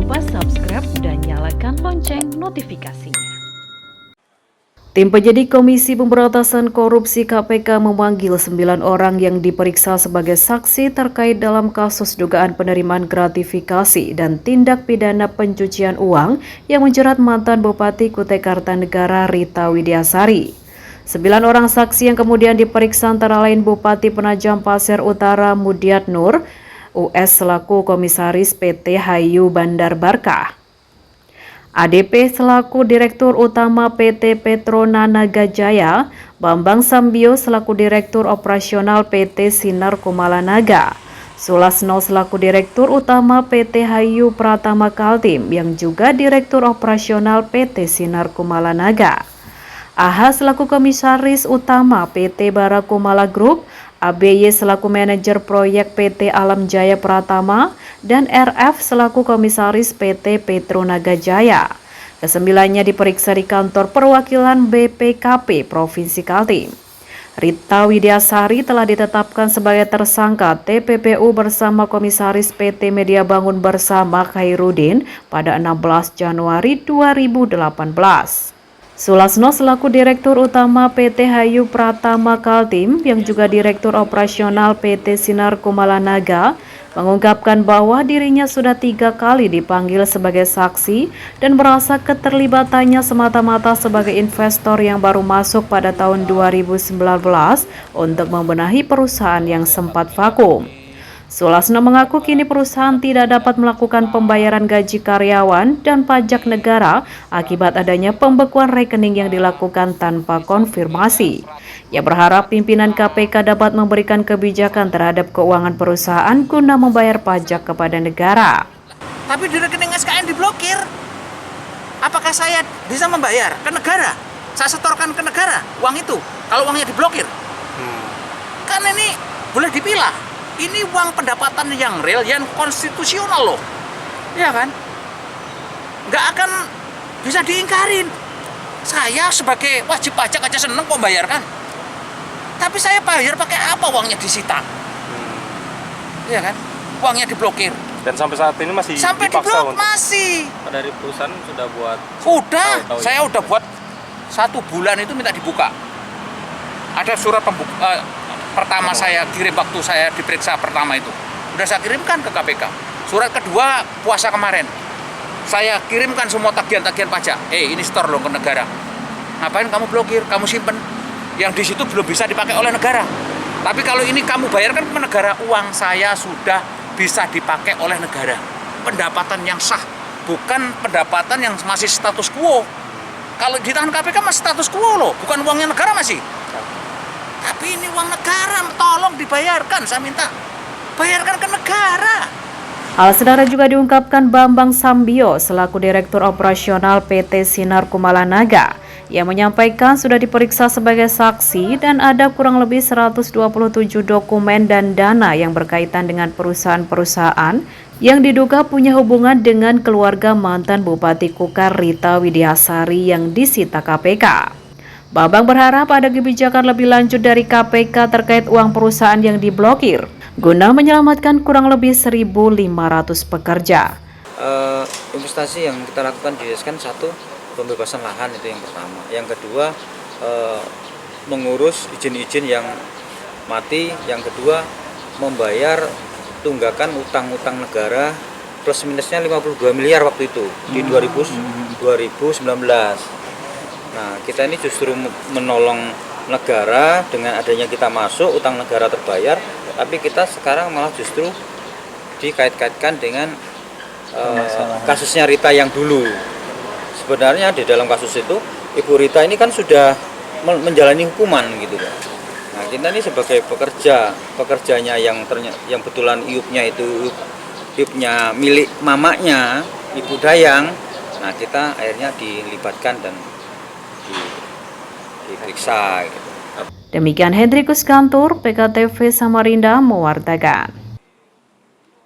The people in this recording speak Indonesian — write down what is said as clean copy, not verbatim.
lupa subscribe dan nyalakan lonceng notifikasinya. Tim penyidik Komisi Pemberantasan Korupsi KPK memanggil 9 orang yang diperiksa sebagai saksi terkait dalam kasus dugaan penerimaan gratifikasi dan tindak pidana pencucian uang yang menjerat mantan Bupati Kutai Kartanegara Rita Widiasari. 9 orang saksi yang kemudian diperiksa antara lain Bupati Penajam Pasir Utara Mudiat Nur, US selaku Komisaris PT Hayu Bandar Barkah, ADP selaku Direktur Utama PT Petronana Gajaya, Bambang Sambio selaku Direktur Operasional PT Sinar Kumalanaga, Sulasno selaku Direktur Utama PT Hayu Pratama Kaltim yang juga Direktur Operasional PT Sinar Kumalanaga, AH selaku Komisaris Utama PT Barakumala Group, ABY selaku Manajer Proyek PT Alam Jaya Pratama, dan RF selaku Komisaris PT Petronaga Jaya. Kesembilannya diperiksa di kantor perwakilan BPKP Provinsi Kaltim. Rita Widiasari telah ditetapkan sebagai tersangka TPPU bersama Komisaris PT Media Bangun Bersama Khairuddin pada 16 Januari 2018. Sulasno selaku Direktur Utama PT Hayu Pratama Kaltim yang juga Direktur Operasional PT Sinar Kumalanaga mengungkapkan bahwa dirinya sudah 3 kali dipanggil sebagai saksi dan merasa keterlibatannya semata-mata sebagai investor yang baru masuk pada tahun 2019 untuk membenahi perusahaan yang sempat vakum. Sulasno mengaku kini perusahaan tidak dapat melakukan pembayaran gaji karyawan dan pajak negara akibat adanya pembekuan rekening yang dilakukan tanpa konfirmasi. Ia berharap pimpinan KPK dapat memberikan kebijakan terhadap keuangan perusahaan guna membayar pajak kepada negara. Tapi di rekening SKN diblokir. Apakah saya bisa membayar ke negara? Saya setorkan ke negara uang itu kalau uangnya diblokir. Kan ini boleh dipilah. Ini uang pendapatan yang real, yang konstitusional loh. Ya kan? Nggak akan bisa diingkarin. Saya sebagai wajib pajak aja seneng kok bayarkan. Tapi saya bayar pakai apa uangnya disita? Ya kan? Uangnya diblokir. Dan sampai saat ini masih sampai dipaksa diblok masih. Dari perusahaan sudah buat. Saya udah buat 1 bulan itu minta dibuka. Ada surat pertama saya kirim waktu saya diperiksa pertama itu. Udah saya kirimkan ke KPK. Surat kedua puasa kemarin. Saya kirimkan semua tagihan-tagihan pajak. Ini store loh ke negara. Ngapain kamu blokir? Kamu simpen. Yang di situ belum bisa dipakai oleh negara. Tapi kalau ini kamu bayarkan ke negara, uang saya sudah bisa dipakai oleh negara. Pendapatan yang sah, bukan pendapatan yang masih status quo. Kalau di tangan KPK masih status quo loh, bukan uangnya negara masih. Tapi ini uang negara, tolong dibayarkan, saya minta. Bayarkan ke negara. Hal senada juga diungkapkan Bambang Sambio selaku Direktur Operasional PT Sinar Kumalanaga yang menyampaikan sudah diperiksa sebagai saksi dan ada kurang lebih 127 dokumen dan dana yang berkaitan dengan perusahaan-perusahaan yang diduga punya hubungan dengan keluarga mantan Bupati Kukar Rita Widiasari yang disita KPK. Bambang berharap ada kebijakan lebih lanjut dari KPK terkait uang perusahaan yang diblokir guna menyelamatkan kurang lebih 1.500 pekerja. Investasi yang kita lakukan di kan 1, pembebasan lahan itu yang pertama. Yang kedua, mengurus izin-izin yang mati. Yang kedua, membayar tunggakan utang-utang negara plus minusnya 52 miliar waktu itu di 2019. Nah, kita ini justru menolong negara dengan adanya kita masuk, utang negara terbayar, tapi kita sekarang malah justru dikait-kaitkan dengan kasusnya Rita yang dulu. Sebenarnya di dalam kasus itu, Ibu Rita ini kan sudah menjalani hukuman gitu kan. Nah, kita ini sebagai pekerjanya yang betulan iupnya itu iupnya milik mamanya, Ibu Dayang. Nah, kita akhirnya dilibatkan dan diperiksa gitu. Demikian Hendrikus Kantur, PKTV Samarinda mewartakan.